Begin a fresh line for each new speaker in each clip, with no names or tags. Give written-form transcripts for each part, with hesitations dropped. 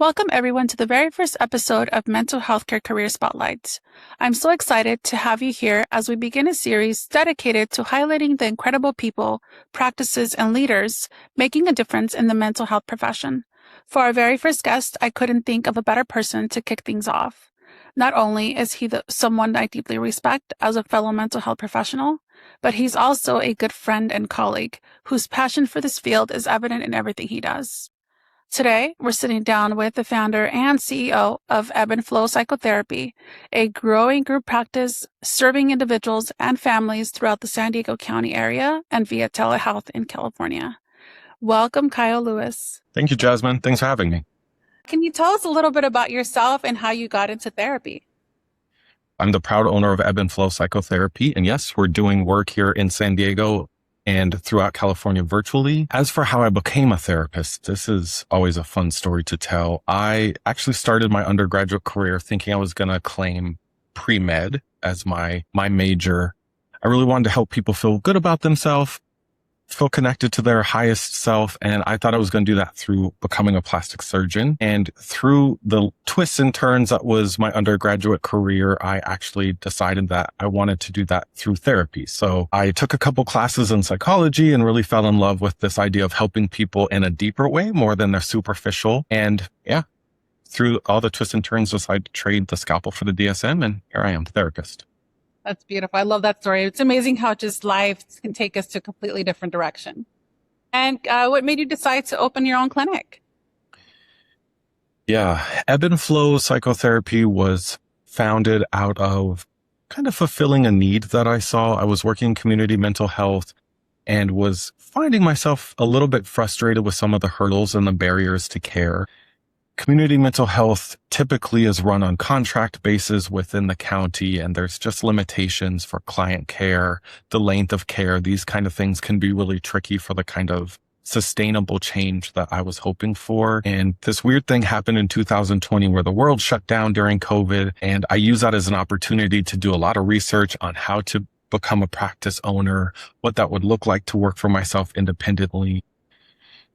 Welcome everyone to the very first episode of Mental Healthcare Career Spotlights. I'm so excited to have you here as we begin a series dedicated to highlighting the incredible people, practices, and leaders making a difference in the mental health profession. For our very first guest, I couldn't think of a better person to kick things off. Not only is he someone I deeply respect as a fellow mental health professional, but he's also a good friend and colleague whose passion for this field is evident in everything he does. Today, we're sitting down with the founder and CEO of Ebb and Flow Psychotherapy, a growing group practice serving individuals and families throughout the San Diego County area and via telehealth in California. Welcome, Kyle Lewis.
Thank you, Jasmine. Thanks for having me.
Can you tell us a little bit about yourself and how you got into therapy?
I'm the proud owner of Ebb and Flow Psychotherapy. And yes, we're doing work here in San Diego and throughout California virtually. As for how I became a therapist, this is always a fun story to tell. I actually started my undergraduate career thinking I was going to claim pre-med as my major. I really wanted to help people feel good about themselves, feel connected to their highest self. And I thought I was going to do that through becoming a plastic surgeon. And through the twists and turns that was my undergraduate career, I actually decided that I wanted to do that through therapy. So I took a couple classes in psychology and really fell in love with this idea of helping people in a deeper way, more than their superficial. And yeah, through all the twists and turns, decided to trade the scalpel for the DSM. And here I am, therapist.
That's beautiful. I love that story. It's amazing how just life can take us to a completely different direction. And what made you decide to open your own clinic?
Yeah, Ebb and Flow Psychotherapy was founded out of kind of fulfilling a need that I saw. I was working in community mental health and was finding myself a little bit frustrated with some of the hurdles and the barriers to care. Community mental health typically is run on contract basis within the county, and there's just limitations for client care, the length of care. These kind of things can be really tricky for the kind of sustainable change that I was hoping for. And this weird thing happened in 2020 where the world shut down during COVID. And I use that as an opportunity to do a lot of research on how to become a practice owner, what that would look like to work for myself independently.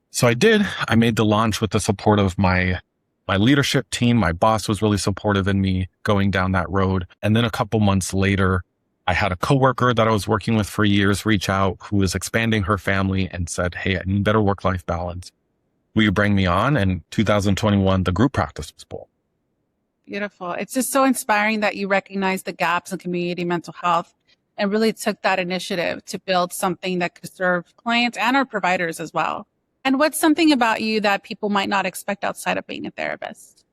So I did. I made the launch with the support of my leadership team. My boss was really supportive in me going down that road. And then a couple months later, I had a coworker that I was working with for years reach out who was expanding her family and said, "Hey, I need better work-life balance. Will you bring me on?" And 2021, the group practice was born.
Beautiful. It's just so inspiring that you recognize the gaps in community mental health and really took that initiative to build something that could serve clients and our providers as well. And what's something about you that people might not expect outside of being a therapist?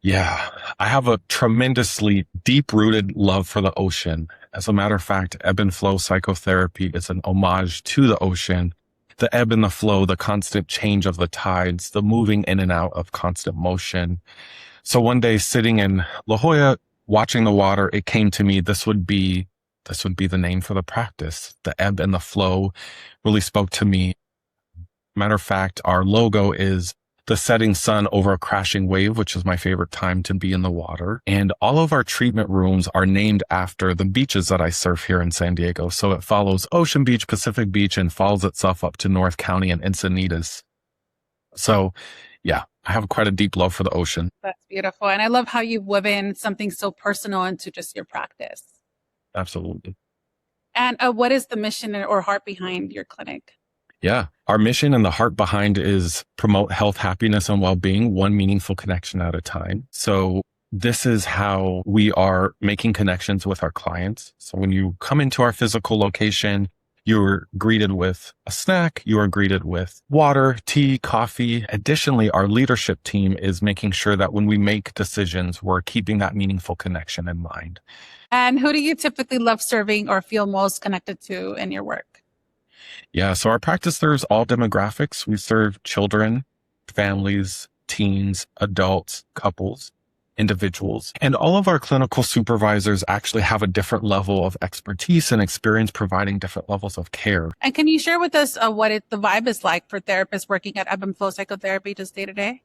Yeah, I have a tremendously deep-rooted love for the ocean. As a matter of fact, Ebb and Flow Psychotherapy is an homage to the ocean. The ebb and the flow, the constant change of the tides, the moving in and out of constant motion. So one day sitting in La Jolla, watching the water, it came to me, this would be the name for the practice. The ebb and the flow really spoke to me. Matter of fact, our logo is the setting sun over a crashing wave, which is my favorite time to be in the water. And all of our treatment rooms are named after the beaches that I surf here in San Diego. So it follows Ocean Beach, Pacific Beach, and follows itself up to North County and Encinitas. So yeah, I have quite a deep love for the ocean.
That's beautiful. And I love how you've woven something so personal into just your practice.
Absolutely.
And what is the mission or heart behind your clinic?
Yeah. Our mission and the heart behind is promote health, happiness, and well-being, one meaningful connection at a time. So this is how we are making connections with our clients. So when you come into our physical location, you're greeted with a snack, you are greeted with water, tea, coffee. Additionally, our leadership team is making sure that when we make decisions, we're keeping that meaningful connection in mind.
And who do you typically love serving or feel most connected to in your work?
Yeah, so our practice serves all demographics. We serve children, families, teens, adults, couples, individuals. And all of our clinical supervisors actually have a different level of expertise and experience providing different levels of care.
And can you share with us what the vibe is like for therapists working at Ebb and Flow Psychotherapy just day to day?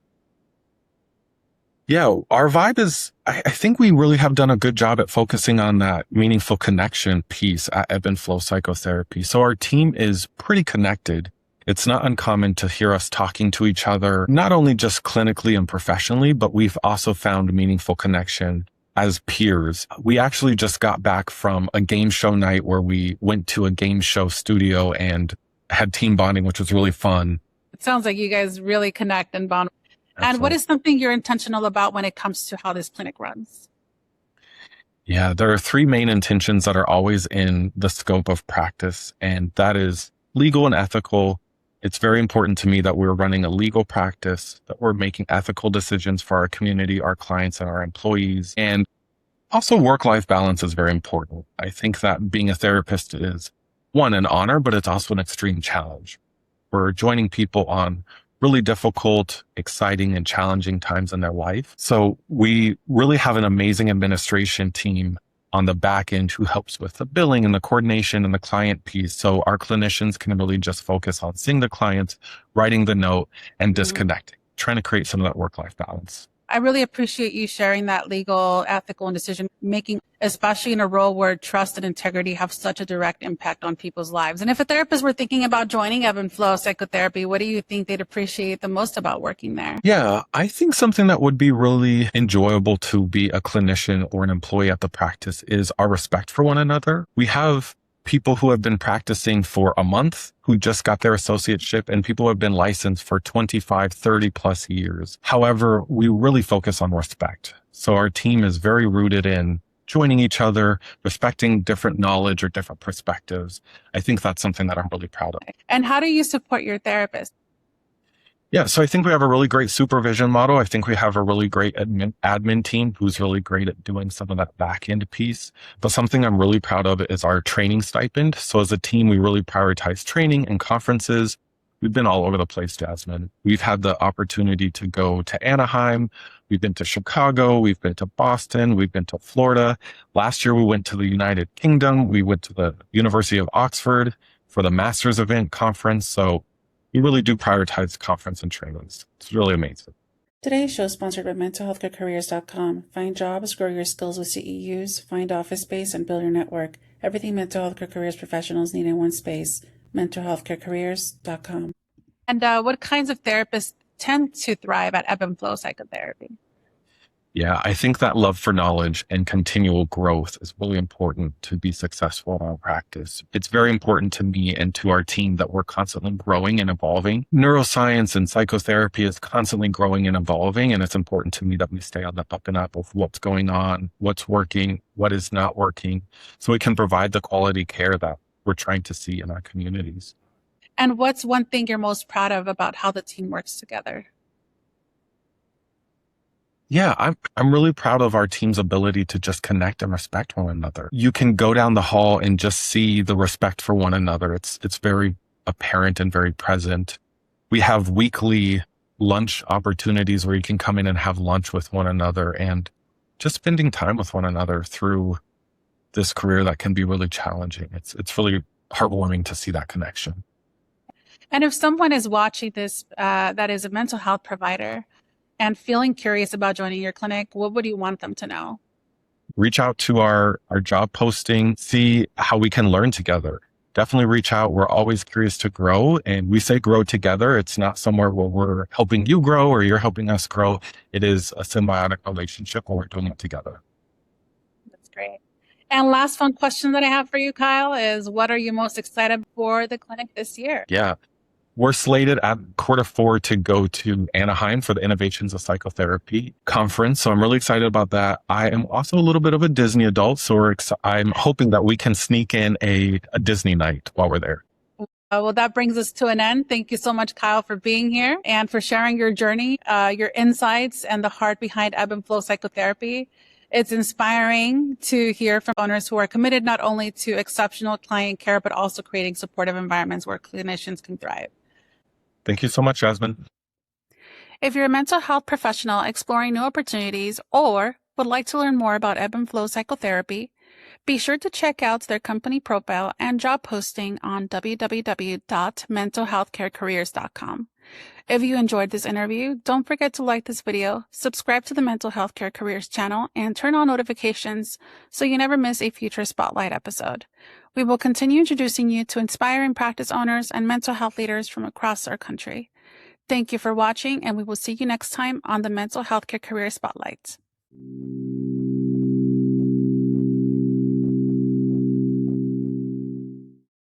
Yeah, our vibe is, I think we really have done a good job at focusing on that meaningful connection piece at Ebb and Flow Psychotherapy. So our team is pretty connected. It's not uncommon to hear us talking to each other, not only just clinically and professionally, but we've also found meaningful connection as peers. We actually just got back from a game show night where we went to a game show studio and had team bonding, which was really fun.
It sounds like you guys really connect and bond.
Absolutely.
And what is something you're intentional about when it comes to how this clinic runs?
Yeah, there are three main intentions that are always in the scope of practice, and that is legal and ethical. It's very important to me that we're running a legal practice, that we're making ethical decisions for our community, our clients, and our employees. And also work-life balance is very important. I think that being a therapist is, one, an honor, but it's also an extreme challenge. We're joining people on really difficult, exciting, and challenging times in their life. So we really have an amazing administration team on the back end who helps with the billing and the coordination and the client piece. So our clinicians can really just focus on seeing the clients, writing the note, and disconnecting, trying to create some of that work-life balance.
I really appreciate you sharing that legal, ethical, and decision making, especially in a role where trust and integrity have such a direct impact on people's lives. And if a therapist were thinking about joining Ebb and Flow Psychotherapy, what do you think they'd appreciate the most about working there?
Yeah, I think something that would be really enjoyable to be a clinician or an employee at the practice is our respect for one another. We have people who have been practicing for a month who just got their associateship, and people who have been licensed for 25, 30 plus years. However, we really focus on respect. So our team is very rooted in joining each other, respecting different knowledge or different perspectives. I think that's something that I'm really proud of.
And how do you support your therapist?
Yeah, so I think we have a really great supervision model. I think we have a really great admin team who's really great at doing some of that back end piece. But something I'm really proud of is our training stipend. So as a team, we really prioritize training and conferences. We've been all over the place, Jasmine. We've had the opportunity to go to Anaheim. We've been to Chicago. We've been to Boston. We've been to Florida. Last year, we went to the United Kingdom. We went to the University of Oxford for the Masters event conference. So we really do prioritize conference and trainings. It's really amazing.
Today's show is sponsored by mentalhealthcarecareers.com. Find jobs, grow your skills with CEUs, find office space, and build your network. Everything mental health care careers professionals need in one space. mentalhealthcarecareers.com. And what kinds of therapists tend to thrive at Ebb and Flow Psychotherapy?
Yeah, I think that love for knowledge and continual growth is really important to be successful in our practice. It's very important to me and to our team that we're constantly growing and evolving. Neuroscience and psychotherapy is constantly growing and evolving, and it's important to me that we stay on the up and up of what's going on, what's working, what is not working, so we can provide the quality care that we're trying to see in our communities.
And what's one thing you're most proud of about how the team works together?
Yeah, I'm really proud of our team's ability to just connect and respect one another. You can go down the hall and just see the respect for one another. It's very apparent and very present. We have weekly lunch opportunities where you can come in and have lunch with one another, and just spending time with one another through this career that can be really challenging. It's really heartwarming to see that connection.
And if someone is watching this that is a mental health provider and feeling curious about joining your clinic, what would you want them to know?
Reach out to our job posting, see how we can learn together. Definitely reach out. We're always curious to grow, and we say grow together. It's not somewhere where we're helping you grow or you're helping us grow. It is a symbiotic relationship where we're doing it together.
That's great. And last fun question that I have for you, Kyle, is what are you most excited for the clinic this year?
Yeah. We're slated at Q4 to go to Anaheim for the Innovations of Psychotherapy conference. So I'm really excited about that. I am also a little bit of a Disney adult. So I'm hoping that we can sneak in a Disney night while we're there.
Well, that brings us to an end. Thank you so much, Kyle, for being here and for sharing your journey, your insights, and the heart behind Ebb and Flow Psychotherapy. It's inspiring to hear from owners who are committed not only to exceptional client care, but also creating supportive environments where clinicians can thrive.
Thank you so much, Jasmine.
If you're a mental health professional exploring new opportunities or would like to learn more about Ebb and Flow Psychotherapy, be sure to check out their company profile and job posting on www.mentalhealthcarecareers.com. If you enjoyed this interview, don't forget to like this video, subscribe to the Mental Health Care Careers channel, and turn on notifications so you never miss a future Spotlight episode. We will continue introducing you to inspiring practice owners and mental health leaders from across our country. Thank you for watching, and we will see you next time on the Mental Healthcare Career Spotlight.